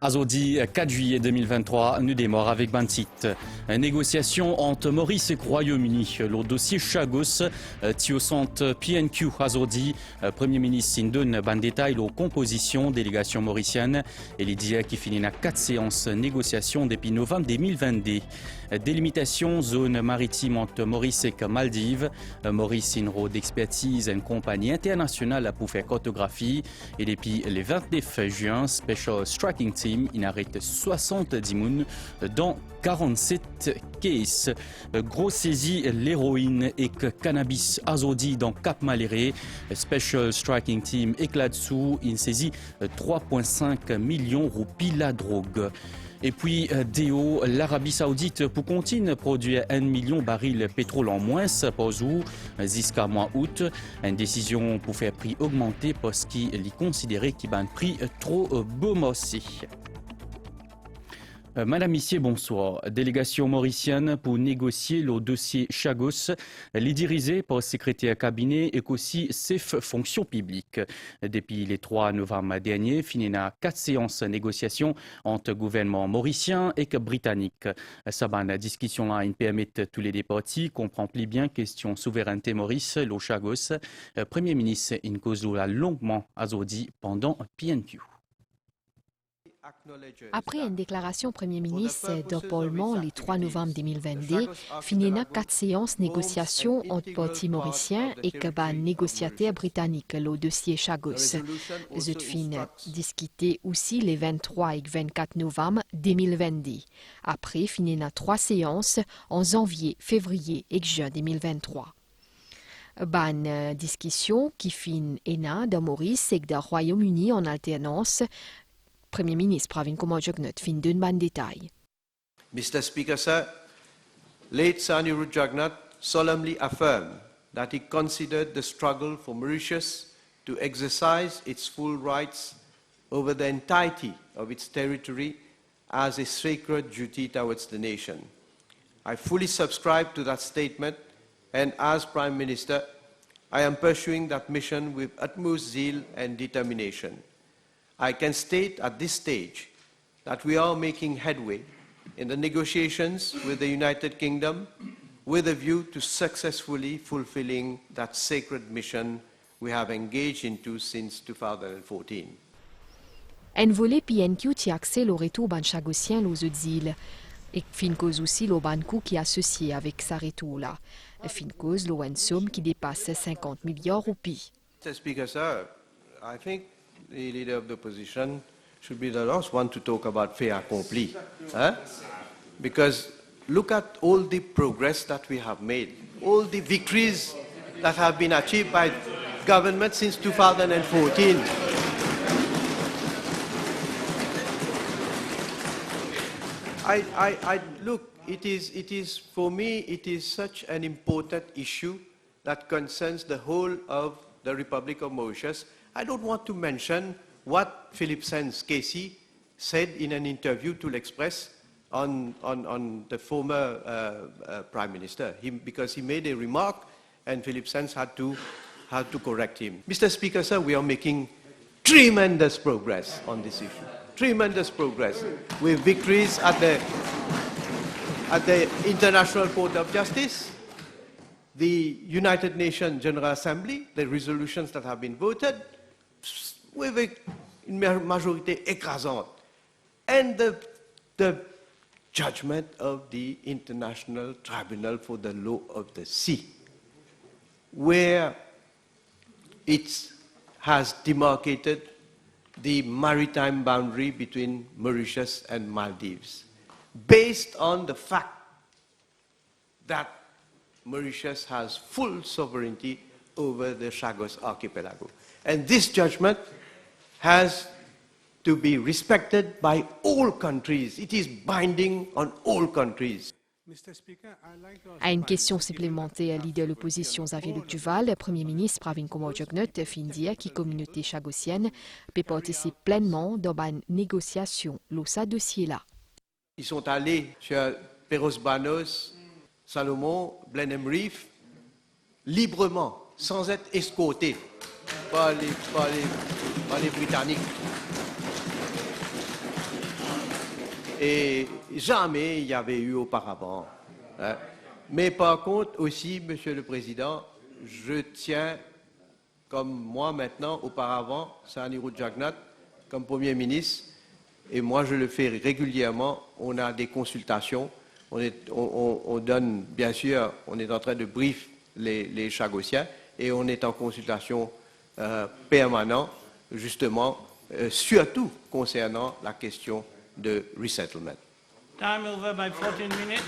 Azodi, 4 juillet 2023, nous démarre avec Bantit. Négociation entre Maurice et Royaume-Uni. Le dossier Chagos, Tiosante PNQ Azodi, Premier ministre Sindon ban détail aux compositions délégation mauricienne et les dias qui finissent à 4 séances négociations depuis novembre 2022. Délimitation zone maritime entre Maurice et Maldives. Maurice Inro d'expertise une compagnie internationale pour faire cartographie et depuis le 29 juin, Special Striking Team il arrête 70 moun dans 47 cases. Gros saisie l'héroïne et cannabis azodi dans Cap Maléré. Special Striking Team éclate sous une saisie 3,5 millions roupies la drogue. Et puis, DO, l'Arabie Saoudite pour continuer produire 1 million de barils de pétrole en moins par jour jusqu'à mois août. Une décision pour faire prix augmenter parce qu'il est considéré qu'il a un prix trop beau aussi. Madame, Messieurs, bonsoir. Délégation mauricienne pour négocier le dossier Chagos, les dirigé par le secrétaire cabinet et aussi chef fonction publique. Depuis le 3 novembre dernier, fini à 4 séances de négociation entre gouvernement mauricien et britannique. Cette discussion-là permet tous les deux parties comprendre plus bien question souveraineté Maurice, le Chagos. Premier ministre Inkozo l'a longuement azodi pendant PNQ. Après une déclaration Premier ministre d'Opolman le 3 novembre 2022, finina 4 séances négociations entre partis mauriciens et ban négociateur britannique le dossier Chagos. Zut fin discuté aussi les 23 et 24 novembre 2022. Après finina 3 séances en janvier, février et juin 2023. Ban discussion qui fin ena de Maurice et de Royaume-Uni en alternance. Premier ministre Pravin Kumar Jugnauth fin d'un ban détail. Mr. Speaker, sir, late Sir Anirudh Jugnauth solemnly affirmed that he considered the struggle for Mauritius to exercise its full rights over the entirety of its territory as a sacred duty towards the nation. I fully subscribe to that statement, and as Prime Minister, I am pursuing that mission with utmost zeal and determination. I can state at this stage that we are making headway in the negotiations with the United Kingdom with a view to successfully fulfilling that sacred mission we have engaged into since 2014. Un volet PNQ qui accède au retour ban chagosien aux autres îles. Et fin cause aussi le banco qui est associé avec sa retour là. Fin cause le somme qui dépasse 50 milliards roupies. Mr. Speaker, sir, I think the leader of the opposition should be the last one to talk about fait accompli. Because look at all the progress that we have made, all the victories that have been achieved by government since 2014. Look, it is, for me, it is such an important issue that concerns the whole of the Republic of Mauritius. I don't want to mention what Philip Sands Casey said in an interview to L'Express on the former Prime Minister, because he made a remark and Philip Sands had to correct him. Mr. Speaker, sir, we are making tremendous progress on this issue. Tremendous progress with victories at the International Court of Justice, the United Nations General Assembly, the resolutions that have been voted, with a majorité écrasante, and the judgment of the International Tribunal for the Law of the Sea, where it has demarcated the maritime boundary between Mauritius and Maldives, based on the fact that Mauritius has full sovereignty over the Chagos archipelago. And this judgment has to be respected by all countries. It is binding on all countries. À une question supplémentaire, leader de l'opposition Xavier Luc Duval, Premier ministre Pravin Kumar Jugnauth fin dire que la communauté chagosienne peut participer pleinement dans la négociation de ce dossier-là. Ils sont allés chez Perros Banos, Salomon, Blenheim Reef, librement, sans être escortés par les Britanniques. et jamais il y avait eu auparavant. Hein. Mais par contre aussi, Monsieur le Président, je tiens, comme moi maintenant, auparavant, Sanirou Jagnat, comme Premier ministre, et moi je le fais régulièrement, on a des consultations, on donne, bien sûr, on est en train de brief les Chagossiens, et on est en consultation permanente, justement, surtout concernant la question de resettlement. Time over by 14 minutes.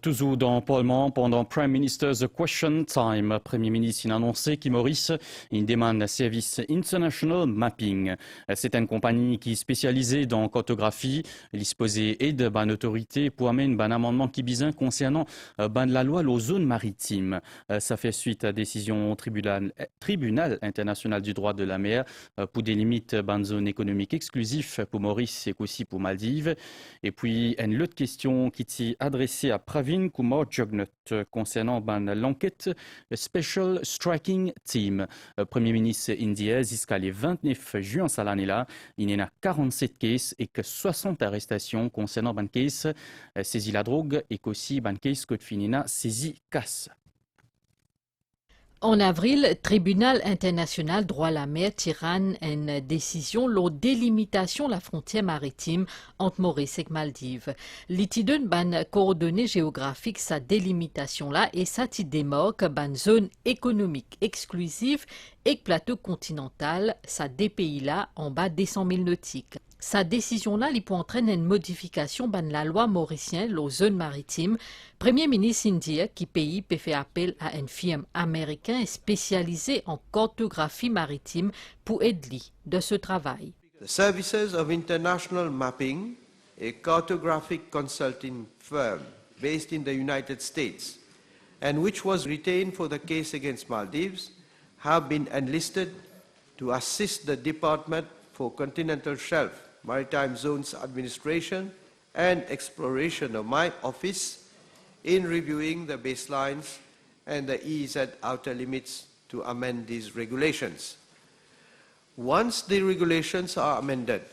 Toujours dans Parlement, pendant Prime Minister's Question Time, Premier ministre a annoncé qu'il Maurice une demande service International Mapping. C'est une compagnie qui est spécialisée dans cartographie. Elle disposait aide d'une autorité pour amener un amendement qui bizin concernant la loi aux zones maritimes. Ça fait suite à décision au tribunal international du droit de la mer pour des limites d'une zone économique exclusive pour Maurice et aussi pour Maldives. Et puis une autre question qui t'est adressée à Pravin Kumar Jugnauth concernant l'enquête Special Striking Team. Premier ministre indien jusqu'à le 29 juin cette année-là, il y en a 47 cases et que 60 arrestations concernant ban case saisie la drogue et qu'aussi ban case que finina saisie casse. En avril, Tribunal international droit la mer tira une décision la délimitation la frontière maritime entre Maurice et Maldives. L'itidun ban coordonnées géographiques sa délimitation là et ça t'y démarque ban zone économique exclusive et plateau continental ça des pays là en bas des 100 000 nautiques. Sa décision-là, il peut entraîner une modification de la loi mauricienne, aux zones maritimes. Premier ministre indien, qui pays peut faire appel à une firme américaine spécialisée en cartographie maritime pour aider de ce travail. The Services of International Mapping, a cartographic consulting firm based in the United States, and which was retained for the case against Maldives, have been enlisted to assist the Department for Continental Shelf, Maritime Zones Administration and Exploration of my office in reviewing the baselines and the EEZ outer limits to amend these regulations. Once the regulations are amended,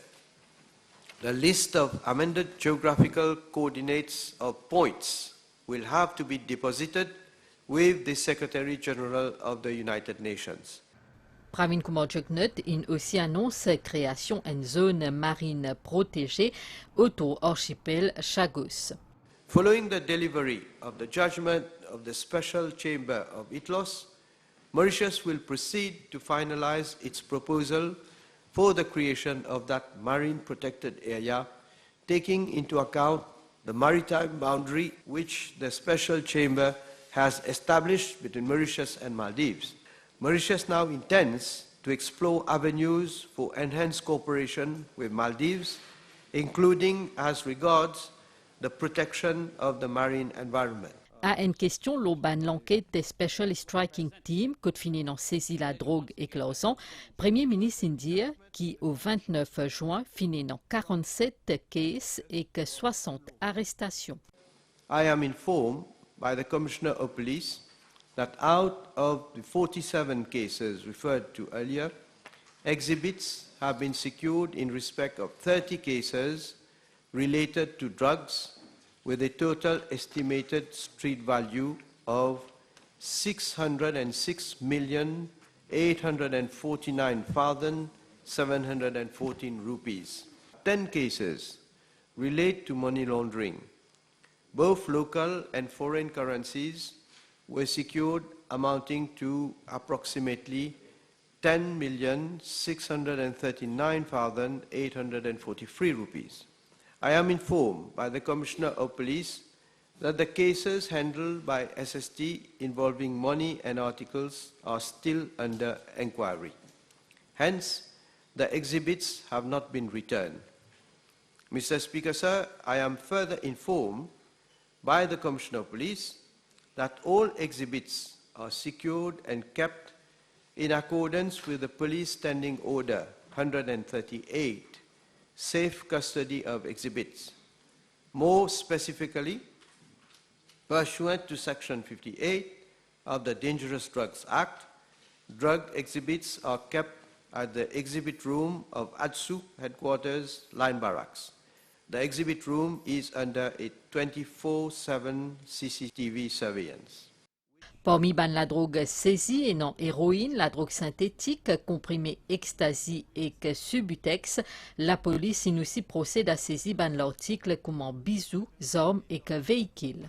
the list of amended geographical coordinates of points will have to be deposited with the Secretary General of the United Nations. Pravin Kumar Jugnauth aussi annonce création d'une zone marine protégée autour archipel Chagos. Following the delivery of the judgment of the Special Chamber of ITLOS, Mauritius will proceed to finalize its proposal for the creation of that marine protected area, taking into account the maritime boundary which the Special Chamber has established between Mauritius and Maldives. Mauritius now intends to explore avenues for enhanced cooperation with Maldives, including as regards the protection of the marine environment. À une question, l'enquête des Special Striking Team, qui finit dans saisie la drogue et clausant, Premier ministre indien, qui au 29 juin finit dans 47 cases et que 60 arrestations. I am informed by the Commissioner of Police that out of the 47 cases referred to earlier, exhibits have been secured in respect of 30 cases related to drugs with a total estimated street value of 606,849,714 rupees. 10 cases relate to money laundering. Both local and foreign currencies were secured amounting to approximately 10,639,843 rupees. I am informed by the Commissioner of Police that the cases handled by SST involving money and articles are still under inquiry. Hence, the exhibits have not been returned. Mr. Speaker, sir, I am further informed by the Commissioner of Police that all exhibits are secured and kept in accordance with the Police Standing Order 138, Safe Custody of Exhibits. More specifically, pursuant to Section 58 of the Dangerous Drugs Act, Drug exhibits are kept at the exhibit room of ADSU headquarters, Line Barracks. The exhibit room is under a 24/7 CCTV surveillance. Parmi la drogue saisie et non héroïne, la drogue synthétique, comprimé ecstasy et que Subutex, la police aussi procède à saisir l'article comme en bijoux, armes et que véhicules.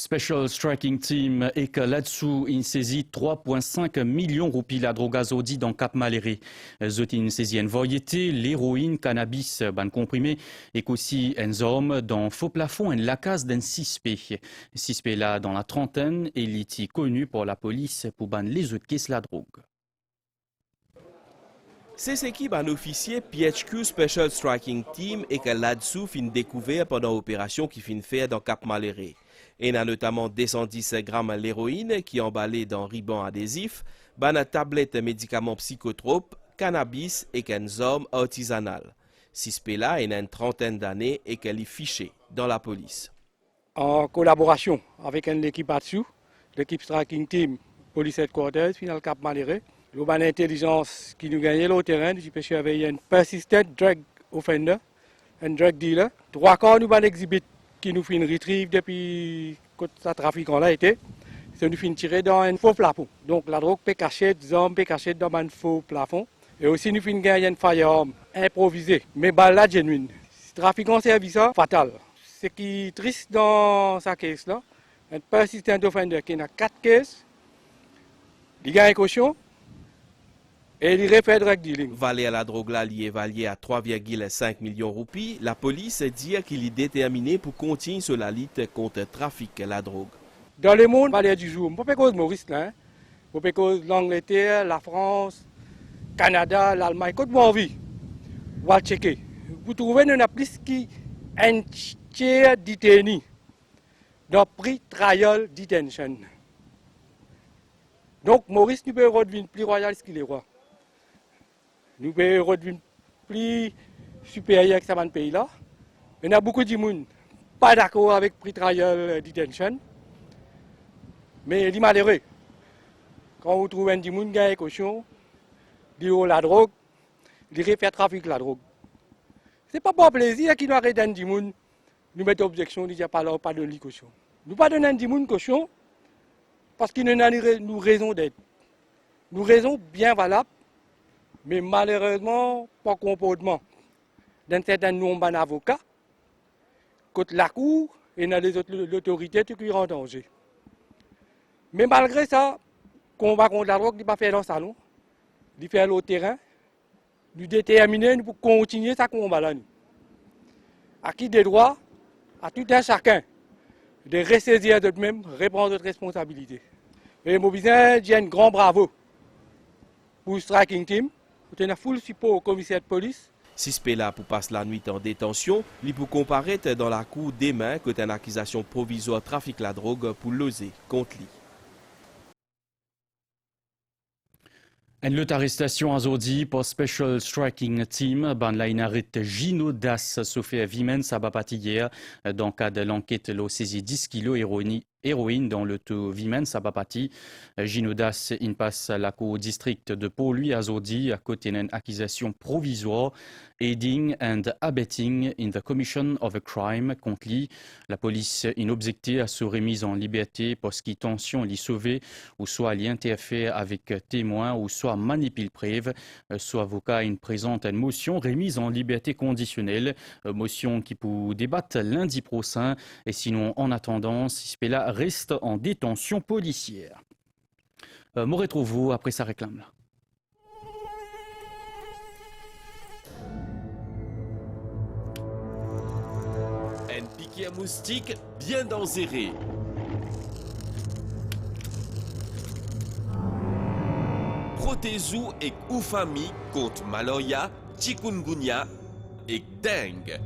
Special Striking Team et que là-dessous, il saisit 3,5 millions de roupies la drogue azodi dans Cap Maléré. Zotin saisit une variété, l'héroïne, cannabis, ban comprimé, et qu'aussi un homme dans faux plafond, une lacasse d'un 6P. 6P là dans la trentaine, et il est connu pour la police pour ban les autres caisses la drogue. C'est ce qui un officier PHQ Special Striking Team et que là-dessous fin découvert pendant l'opération qui fin faire dans Cap Maléré. Il y a notamment 210 grammes d'héroïne qui emballée dans ruban adhésif, une tablette médicaments psychotropes, cannabis et qu'un homme artisanal. Sispela il a une trentaine d'années et qu'elle est fichée dans la police. En collaboration avec une équipe ADSU, l'équipe Striking Team, Police Headquarters, Final Cap Maléré, l'intelligence qui nous gagnait au terrain, je peux surveiller un persistent drug offender, un drug dealer. 3 cas nous avons exhibit qui nous fait une retrieve depuis que ce trafic là été, c'est nous fait tirer dans un faux plafond. Donc la drogue peut cacher des hommes, peut cacher dans un faux plafond. Et aussi nous fait gagner un firearm improvisé, mais balle là genuine. Trafic en service fatal. Ce qui est triste dans sa caisse là, un persistent offender qui a 4 caisses, il gagne caution. Et il refait drug dealing. Valé à la drogue là, il est évalué à 3,5 millions de roupies. La police dit qu'il est déterminé pour continuer sur la lutte contre le trafic de la drogue. Dans le monde, valeur du jour, pas cause Maurice là, pas cause l'Angleterre, la France, Canada, l'Allemagne, quand vous envie, vous allez checker. Vous trouvez qu'il y a plus qu'un tiers détenu dans pre-trial detention. Donc Maurice ne peut redevenir plus royal qu'il est roi. Nous pouvons redevenir plus supérieur que ce pays-là. Il y a beaucoup de gens pas d'accord avec pre-trial detention. Mais il est malheureux. Quand vous trouvez un gens qui gagne caution, qui a la drogue, qui fait trafic de la drogue. Ce n'est pas pour plaisir qu'il nous arrête un gens, nous mettons objection, nous disons pas de lui caution. Nous ne pas donner un gens caution parce qu'il nous a une raison d'être. Une raison bien valable. Mais malheureusement, pas comportement d'un certain nombre d'avocats, contre la cour et dans les autres autorités qui sont en danger. Mais malgré ça, combat contre la drogue, il ne pas faire dans le salon, il fait au terrain, il déterminer pour continuer ce combat-là. À qui des droits, à tout un chacun, de ressaisir d'eux-mêmes, reprendre notre responsabilité. Et mon besoin, j'ai un grand bravo pour le Striking Team. Vous avez un full support au commissaire de police. Sispela pour passer la nuit en détention, il peut comparaître dans la cour demain que une accusation provisoire trafic de la drogue pour l'oser contre lui. Une lutte arrestation azodi pour Special Striking Team, ban la inarrête Gino Das, Sophia Vimen, Sabapati hier, dans le cadre de l'enquête, l'eau saisit 10 kilos héroïne dans le tout Vimen, Sabapati. Gino Das, il passe à la cour district de Pau-Lui azodi, à côté d'une accusation provisoire, aiding and abetting in the commission of a crime contre lui. La police in objecté à se remise en liberté parce qu'il tension l'y sauver, ou soit l'y interfère avec témoin, ou soit manipule preuve, soit avocat in présente une motion remise en liberté conditionnelle, motion qui peut débattre lundi prochain, et sinon en attendant, Sispela reste en détention policière. Me retrouve-vous après sa réclame là. Un piquet à moustique bien dangereux. Protégez-vous et ou famille contre malaria, chikungunya et dengue.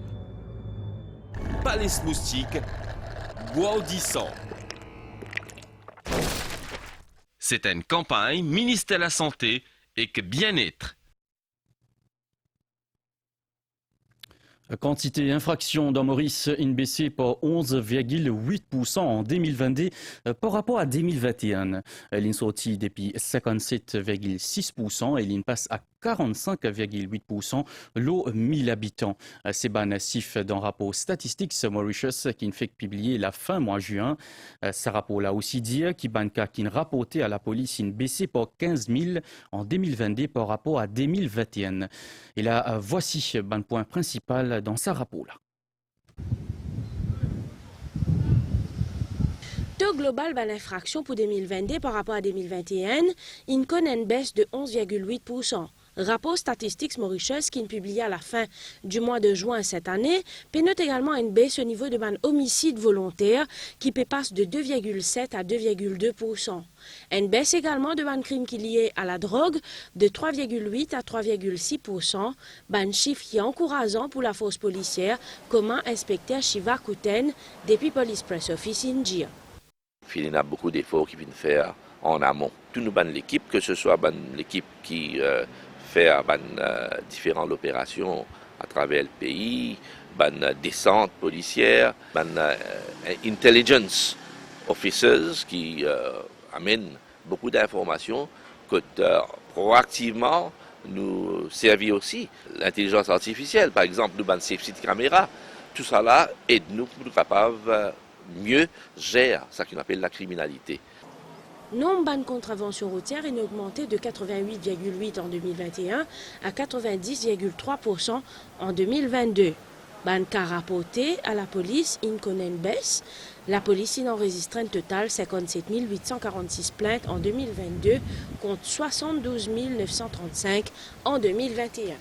Pas les moustiques, bois-au-dissant. C'est une campagne ministère de la Santé et que bien-être. Quantité infraction dans Maurice, une baissée par 11,8% en 2022 par rapport à 2021. Elle sortie depuis 57,6% et elle passe à 45,8% l'eau 1000 habitants. C'est massif dans le rapport Statistics Mauritius qui fait publier la fin mois juin. Ce rapport-là aussi dit qu'il qui rapporté à la police une baissée par 15 000 en 2022 par rapport à 2021. Et là, voici le point principal dans ce rapport-là. Taux global de l'infraction pour 2022 par rapport à 2021, il connaît une baisse de 11,8%. Rapport Statistics Mauritius qui est publié à la fin du mois de juin cette année, note également une baisse au niveau de homicide volontaire qui passe de 2,7 à 2,2%. Une baisse également de crimes qui liés à la drogue de 3,8 à 3,6%. Chiffre qui est encourageant pour la force policière, comment inspecteur Shiva Kouten depuis Police Press Office India. Il y a beaucoup d'efforts qui viennent faire en amont. Tout nous ban l'équipe, que ce soit l'équipe qui fait différentes opérations à travers le pays, descente policière, intelligence officers qui amènent beaucoup d'informations que proactivement nous servir aussi. L'intelligence artificielle, par exemple, nous safety caméra, tout ça là aide nous pour être capables mieux gérer ce qu'on appelle la criminalité. Nombre de contraventions routières est augmenté de 88,8 en 2021 à 90,3% en 2022. Ban cas rapporté à la police, il connaît une baisse. La police a enregistré un total 57 846 plaintes en 2022 contre 72 935 en 2021.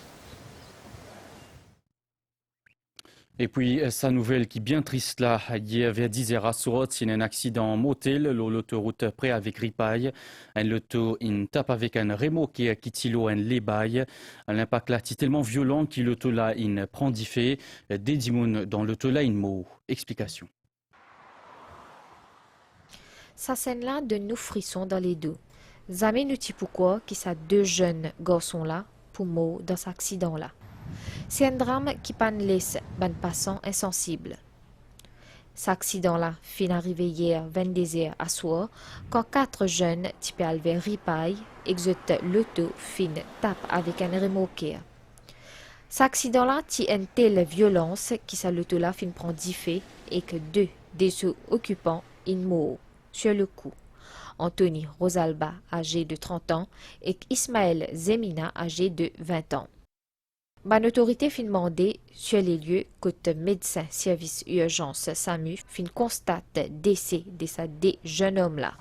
Et puis, sa nouvelle qui est bien triste là, hier vers 10h à Sorot, c'est un accident motel, l'autoroute près avec Ripaille. Un loto, il tape avec un remorque qui tilo un lébaille. L'impact là, est tellement violent qu'il l'auto là, il prend d'effet. Des dimounes dans l'auto là, il mot. Explication. Ça scène là de nous frissons dans les dos. Jamais nous dit pourquoi qui ça deux jeunes garçons là pour mot dans cet accident là. C'est un drame qui laisse ban passant insensible. Cet accident-là fin arrivé hier 22h à soir quand 4 jeunes typés vers Ripaille exotent l'auto fin tape avec un remorque. Cet accident-là tient une telle violence qui sa l'auto-là fin prend d'effet et que 2 des occupants in mourent sur le coup. Anthony Rosalba, âgé de 30 ans, et Ismaël Zemina, âgé de 20 ans. Ban autorité fin demandé sur les lieux que médecin service urgence SAMU fin constate décès de ces deux jeunes hommes là.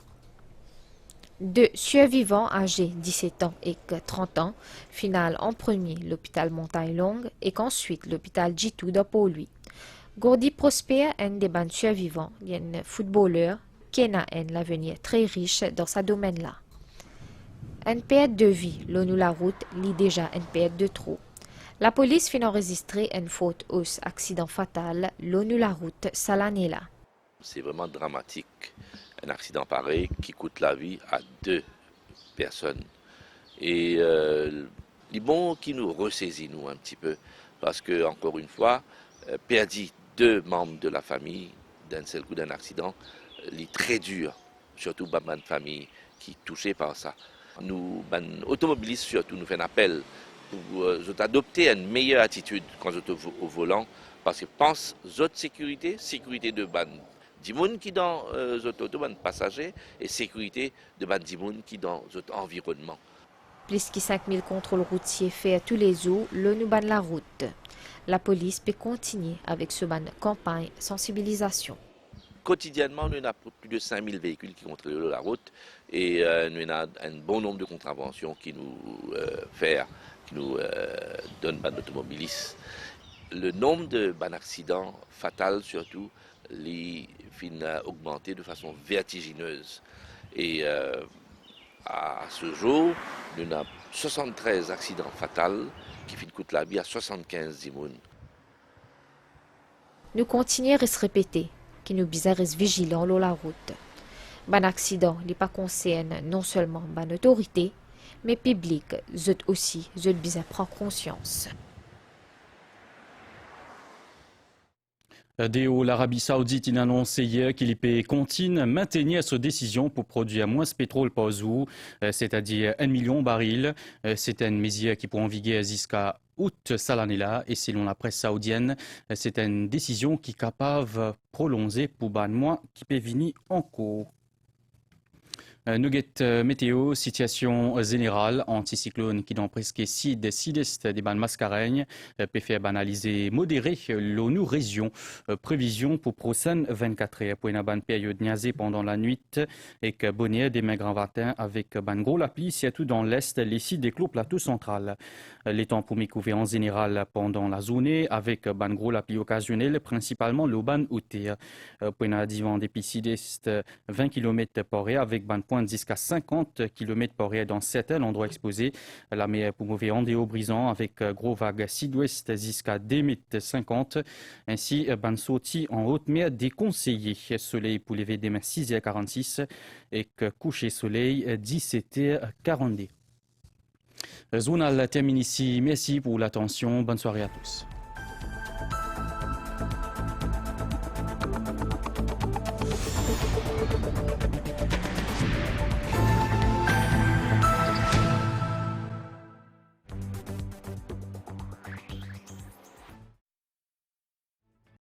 2 survivants âgés 17 ans et 30 ans final en premier l'hôpital Montagne Longue et qu'ensuite l'hôpital Jitou pour lui. Gordy Prosper, un des ban survivants, un footballeur qui a un avenir très riche dans ce domaine là. Un perte de vie, l'onu la route, lit déjà une perte de trop. La police fin enregistrer une faute au accident fatal, l'onu la route, ça l'année là. C'est vraiment dramatique, un accident pareil qui coûte la vie à 2 personnes. Et il est bon qui nous ressaisit nous un petit peu, parce que encore une fois, perdre 2 membres de la famille d'un seul coup d'un accident, est très dur, surtout pour une famille qui est touchée par ça. Nous, automobilistes surtout, nous faisons un appel pour adopter une meilleure attitude quand vous êtes au volant, parce que pense votre sécurité de dimoun qui dans votre auto, passagers, et sécurité de dimoun qui dans votre environnement. Plus que 5000 contrôles routiers faits tous les jours, l'onu ban la route. La police peut continuer avec ce ban campagne sensibilisation. Quotidiennement, nous avons plus de 5000 véhicules qui contrôlent la route et nous avons un bon nombre de contraventions qui nous donnent ban automobilistes. Le nombre de accidents fatals surtout, les fin augmenté de façon vertigineuse. Et à ce jour, nous avons 73 accidents fatals qui coûtent la vie à 75 zimounes. Nous continuons à se répéter qui nous bizarre vigilants sur la route. Ban accident n'est pas concerne non seulement ban autorité, mais public, zut aussi, zut bizarre prend conscience. Déo, l'Arabie Saoudite a annoncé hier qu'il continue à maintenir sa décision pour produire moins de pétrole par jour, c'est-à-dire 1 million de barils. C'est une mesure qui pourra en vigueur jusqu'à août cette année-là. Et selon la presse saoudienne, c'est une décision qui est capable de prolonger pour un mois qui peut venir en cours. Nugget météo, situation générale, anticyclone qui dans presque sud-est des bandes mascareignes, peut faire banaliser modéré l'ONU région. Prévision pour prochaine 24 heures pour une bonne période niaisée pendant la nuit et que bonnière demain grand matin avec ban gros la pluie, surtout dans l'est, les sites des clos plateau central. Les temps pour m'écouver en général pendant la journée avec ban gros la pluie occasionnelle, principalement le ban outé. Pour une divan des sud-est 20 km par heure avec ban pointe jusqu'à 50 km par heure dans certains endroits exposés. La mer pour mauvais ondéo brisant avec gros vagues sud-ouest jusqu'à 2,50 m. Ainsi, ban sorti en haute mer déconseillé. Soleil pour lever demain 6h46 et coucher soleil 17h42. Journal termine ici. Merci pour l'attention. Bonne soirée à tous.